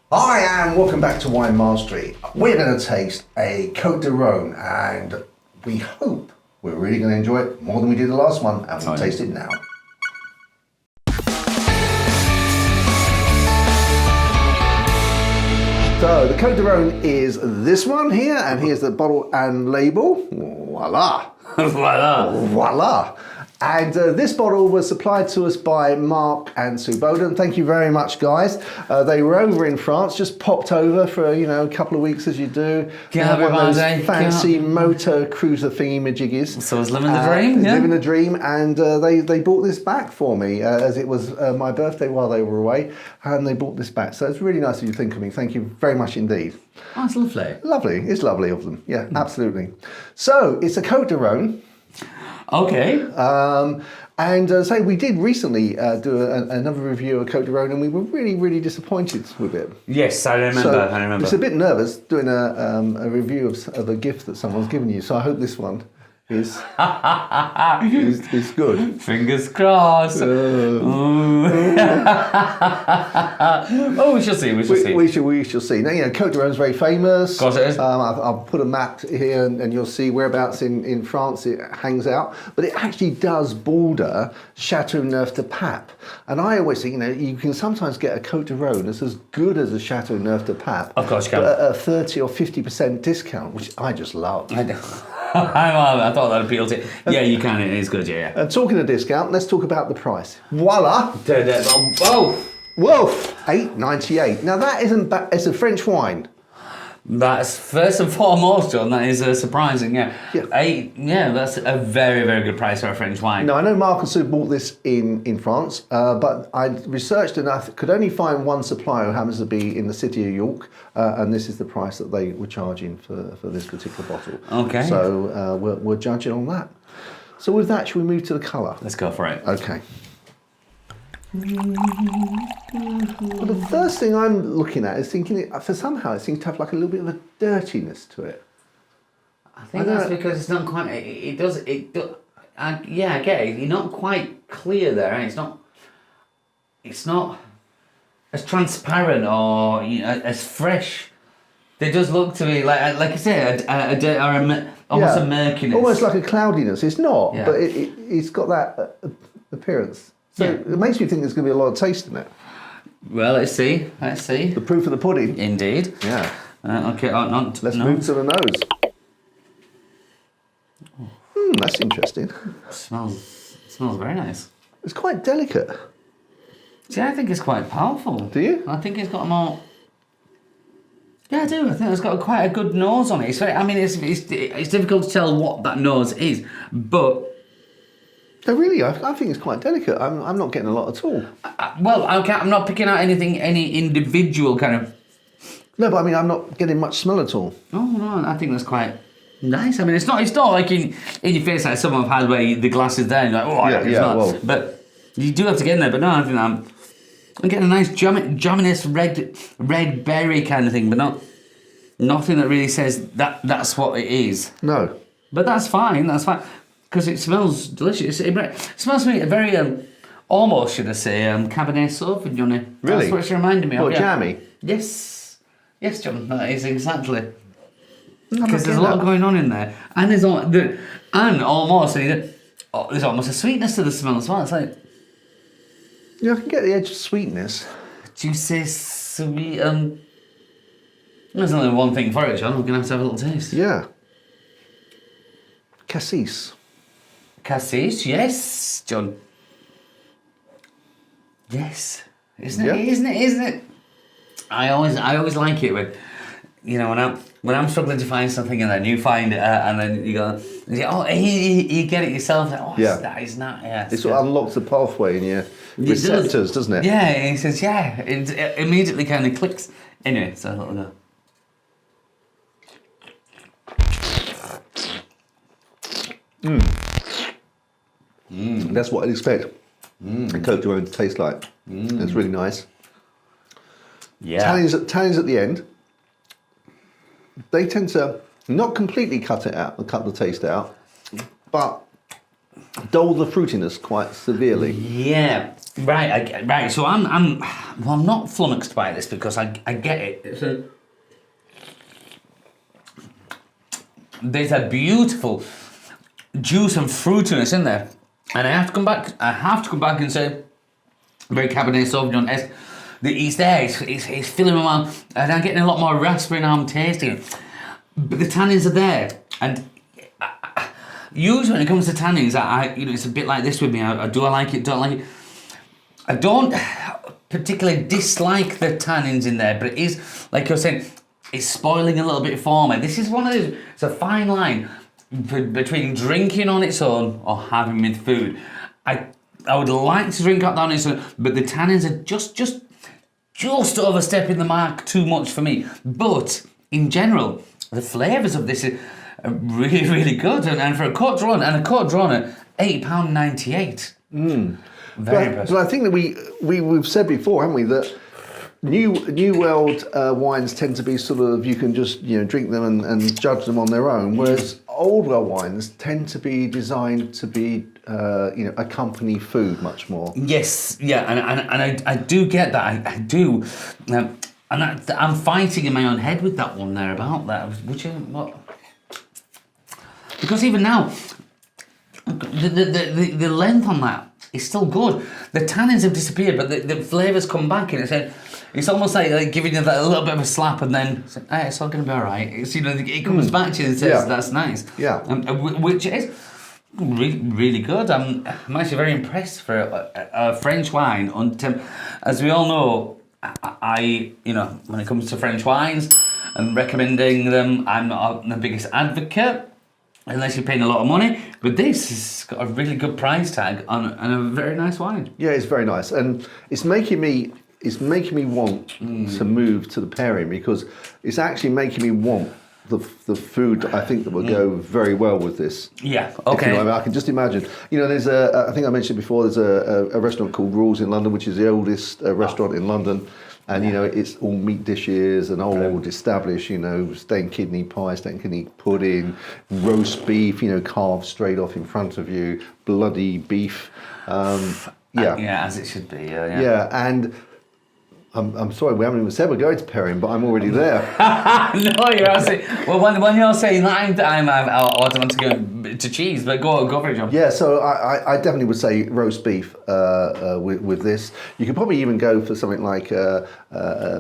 Hi, and welcome back to Wine Mastery. We're going to taste a Côtes du Rhône, and we hope we're really going to enjoy it more than we did the last one, and we'll taste it now. So the Côtes du Rhône is this one here, and here's the bottle and label. Voila! Voila! Voila! And this bottle was supplied to us by Mark and Sue Bowden. Thank you very much, guys. They were over in France, just popped over for a couple of weeks as you do. One of those fancy motor cruiser thingy-majiggies. So I was living the dream, yeah. Living the dream, and they brought this back for me as it was my birthday while they were away, and they brought this back. So it's really nice of you to think of me. Thank you very much indeed. Oh, it's lovely. Lovely. It's lovely of them. Yeah, absolutely. So it's a Côtes du Rhône. Okay. And we did recently do another review of Côtes du Rhône, and we were really, really disappointed with it. Yes, I remember. It's a bit nervous doing a review of a gift that someone's given you, so I hope this one is good. Fingers crossed. Oh, we shall see. We shall see. Now, Côtes du Rhône is very famous. Of course it is. I'll put a map here, and you'll see whereabouts in France it hangs out. But it actually does border Châteauneuf-du-Pape. And I always think, you can sometimes get a Côtes du Rhône that's as good as a Châteauneuf-du-Pape. Of course you can. But at a 30 or 50% discount, which I just love. I know. I thought that appealed to you. Yeah, you can. It is good, yeah. And talking of discount, let's talk about the price. Voila! Oh! Whoa! $8.98. Now that isn't bad. It's a French wine. That's first and foremost, John. That is surprising. Yeah. That's a very, very good price for a French wine. Now I know Mark and Sue bought this in France, but I researched and I could only find one supplier who happens to be in the city of York, and this is the price that they were charging for this particular bottle. Okay. So we're judging on that. So with that, should we move to the colour? Let's go for it. Okay. Well, the first thing I'm looking at is thinking, somehow it seems to have like a little bit of a dirtiness to it. I think that's because it's not quite. It does. I get it. You're not quite clear there. Right? It's not as transparent or as fresh. They just look to me like I say, almost a murkiness. Almost like a cloudiness. It's not, but it's got that appearance. So it makes me think there's going to be a lot of taste in it. Well, let's see. The proof of the pudding. Indeed. Yeah. Okay. Let's move to the nose. That's interesting. It smells very nice. It's quite delicate. See, I think it's quite powerful. Do you? I think it's got a more... Yeah, I do. I think it's got quite a good nose on it. It's very... I mean, it's difficult to tell what that nose is, but... No, really, I think it's quite delicate. I'm not getting a lot at all. I'm not picking out any individual kind of... No, but I mean, I'm not getting much smell at all. Oh, no, I think that's quite nice. I mean, it's not like in your face like some I've had where the glass is there and you're like, it's not. Well. But you do have to get in there. But no, I think I'm getting a nice jaminous red berry kind of thing, but nothing that really says that's what it is. No. But that's fine. Because it smells delicious. It smells to me very, almost, should I say, Cabernet Sauvignon. Really? That's what it's reminding me of. Jammy? Yes, John, that is exactly. Because there's a lot going on in there. And there's almost a sweetness to the smell as well. It's like... Yeah, I can get the edge of sweetness. Juicy, sweet, There's only one thing for it, John. We're going to have a little taste. Yeah. Cassis, yes, John. Yes, isn't it? I always like it when I'm struggling to find something and then you find it and then you go, you get it yourself. That is not. Yeah, it sort of unlocks the pathway in your receptors, doesn't it? Yeah, he says it immediately kind of clicks. Anyway, so I'll go. That's what I'd expect a Côtes du Rhône to taste like. It's really nice. Yeah. Tannins at the end. They tend to not completely cut the taste out, but dull the fruitiness quite severely. Yeah, right. So I'm not flummoxed by this because I get it. There's a beautiful juice and fruitiness in there, and I have to come back and say, very Cabernet Sauvignon-esque. It's there. It's filling my mouth, and I'm getting a lot more raspberry now. I'm tasting it, but the tannins are there, and usually when it comes to tannins, it's a bit like this with me. I like it, don't like it. I don't particularly dislike the tannins in there, but it is, like you're saying, it's spoiling a little bit for me. This is one of those, it's a fine line between drinking on its own or having with food. I would like to drink up on its own, but the tannins are just overstepping the mark too much for me. But in general, the flavours of this are really, really good. And for a Côtes du Rhône, and a Côtes du Rhône at £8.98. Very impressive. But I think that we've said before, haven't we, that New World wines tend to be sort of, you can just drink them and judge them on their own, whereas Old World wines tend to be designed to be accompany food much more. Yes, yeah, and I do get that. I do, and I'm fighting in my own head with that one there about that. What? Because even now, the length on that is still good. The tannins have disappeared, but the flavours come back, and it's almost like giving you that a little bit of a slap, and then it's all going to be all right. It's it comes back to you and says that's nice. Yeah, which is really, really good. I'm actually very impressed for a French wine. As we all know, I when it comes to French wines and recommending them, I'm not the biggest advocate. Unless you're paying a lot of money, but this has got a really good price tag and a very nice wine. Yeah, it's very nice, and it's making me want to move to the pairing, because it's actually making me want the food I think that will go very well with this. Yeah, okay. I can just imagine. There's I think I mentioned before, there's a restaurant called Rules in London, which is the oldest restaurant in London. And it's all meat dishes and old established, steak kidney pie, steak kidney pudding, roast beef, carved straight off in front of you, bloody beef. Yeah, as it should be. Yeah, and I'm sorry, we haven't even said we're going to Pairings, but I'm already there. No, you're actually. Well, when you're saying that, I want to go to cheese, but go for it, John. Yeah, so I definitely would say roast beef with this. You could probably even go for something like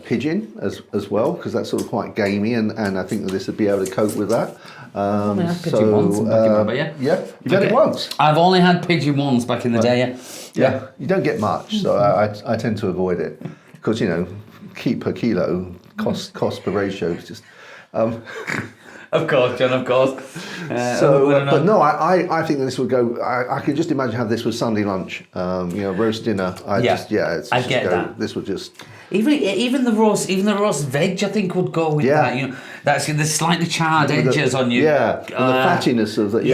pigeon as well, because that's sort of quite gamey, and I think that this would be able to cope with that. I've only had pigeon once back in my day, yeah, you've had it once. I've only had pigeon once back in the day. Yeah, you don't get much, so I tend to avoid it. Because keep per kilo, cost per ratio is just. Of course, John. Of course. But no, I think that this would go. I can just imagine how this was Sunday lunch. Roast dinner. I get that. This would just. Even the roast veg, I think, would go with that. That's the slightly charred edges on you. Yeah, and the fattiness of that.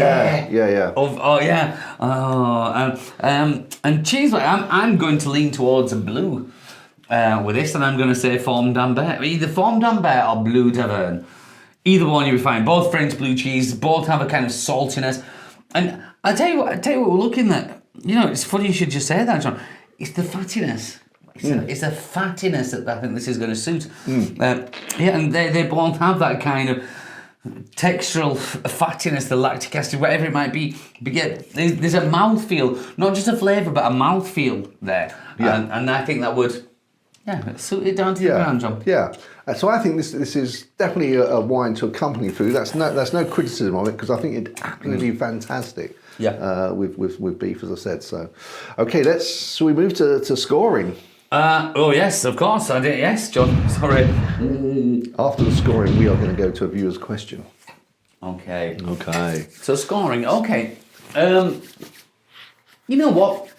And cheese. I'm going to lean towards a Bleu. With this, and I'm going to say Forme d'Ambert. Either Forme d'Ambert or Bleu d'Auvergne. Either one you'll be fine. Both French blue cheese, both have a kind of saltiness. And I'll tell you what we're looking at. It's funny you should just say that, John. It's the fattiness. It's the fattiness that I think this is going to suit. And they both have that kind of textural fattiness, the lactic acid, whatever it might be. But there's a mouthfeel, not just a flavour, but a mouthfeel there. Yeah. And I think that would... suit it down to the ground, John. Yeah, so I think this is definitely a wine to accompany food. That's no criticism of it, because I think it'd absolutely be fantastic. Yeah. With beef, as I said. So, okay, shall we move to scoring? Yes, of course. I did. Yes, John. Sorry. After the scoring, we are going to go to a viewer's question. Okay. So scoring. Okay. You know what?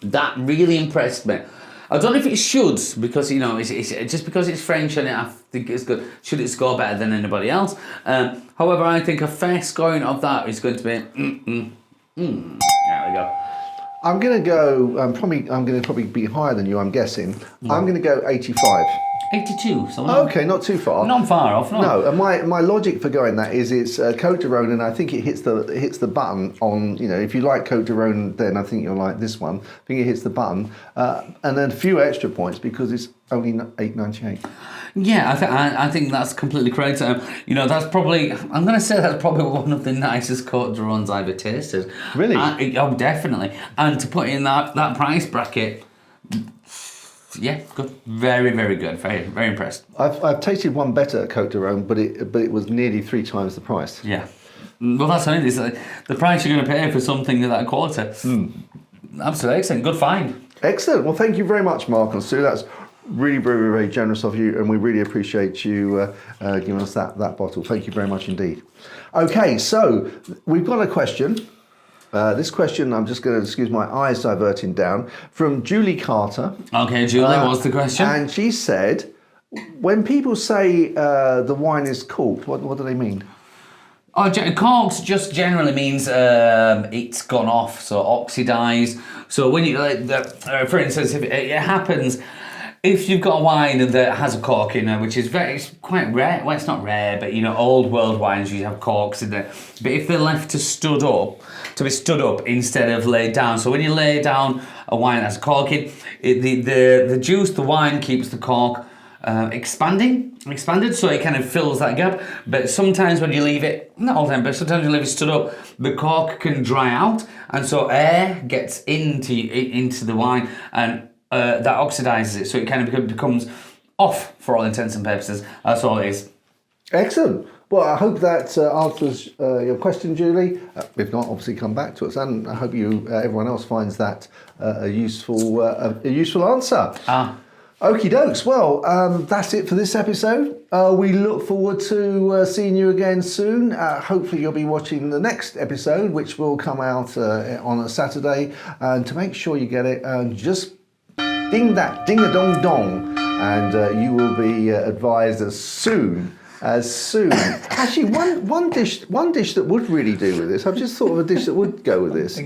That really impressed me. I don't know if it should, because it's just because it's French and I think it's good. Should it score better than anybody else? However, I think a fair scoring of that is going to be. There we go. I'm going to go. I'm going to probably be higher than you. I'm guessing. I'm going to go 85. 82. So Okay, not too far. not far off. No, and my logic for going that is it's Côtes du Rhône, and I think it hits the button on, you know, if you like Côtes du Rhône, then I think you'll like this one. I think it hits the button, and then a few extra points because it's only $8.98. Yeah, I think that's completely correct. You know, that's probably, I'm going to say that's probably one of the nicest Côtes du Rhônes I've ever tasted. Really? Oh, definitely. And to put in that price bracket, yeah, good. Very, very good. Very, very impressed. I've tasted one better at Côtes du Rhône, but it was nearly 3 times the price. Yeah. Well, that's only the price you're going to pay for something of that quality. Absolutely excellent. Good find. Excellent. Well, thank you very much, Mark and Sue. That's really very, very generous of you, and we really appreciate you giving us that bottle. Thank you very much indeed. Okay, so we've got a question. This question, I'm just going to excuse my eyes diverting down, from Julie Carter. Okay, Julie, what's the question? And she said, when people say the wine is corked, what do they mean? Oh, corked just generally means it's gone off, so oxidised. So when you, for instance, if it happens, if you've got a wine that has a cork in it, which is it's quite rare, well, it's not rare, but you know, old world wines usually have corks in there. But if they're left to be stood up instead of laid down. So when you lay down a wine that has a cork in, the juice, the wine keeps the cork expanded, so it kind of fills that gap. But sometimes when you leave it, not all the time, but sometimes you leave it stood up, the cork can dry out, and so air gets into the wine, and that oxidises it, so it kind of becomes off for all intents and purposes. That's all it is. Excellent. Well, I hope that answers your question, Julie. If not, obviously come back to us, and I hope everyone else finds that a useful answer. Okie dokes. Well, that's it for this episode. We look forward to seeing you again soon. Hopefully you'll be watching the next episode, which will come out on a Saturday. And to make sure you get it, just ding that ding-a-dong-dong, and you will be advised as soon. Actually, one dish that would really do with this. I've just thought of a dish that would go with this.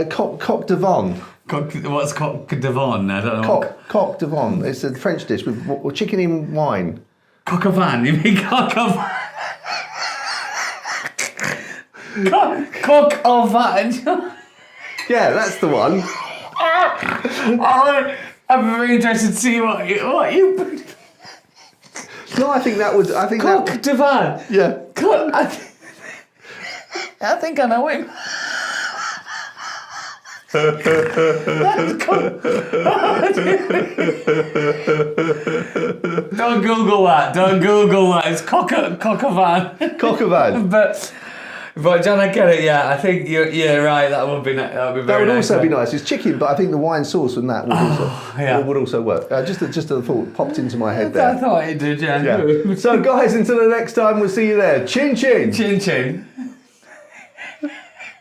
Coq de vin. What's coq de vin? I don't know. Coq de vin. It's a French dish with chicken in wine. Coq au vin. You mean coq au vin? Coq au vin. Yeah, that's the one. I'm very interested to see what you. No, I think Coq de vin. Yeah. I think I know him. Don't Google that. It's coq au vin. Coq au vin. But John, I get it. Yeah, I think you're right. That would be very nice. That would also be nice. It's chicken, but I think the wine sauce from that would also work. Just a thought popped into my head there. I thought it did. Yeah. So, guys, until the next time, we'll see you there. Chin chin. Chin chin.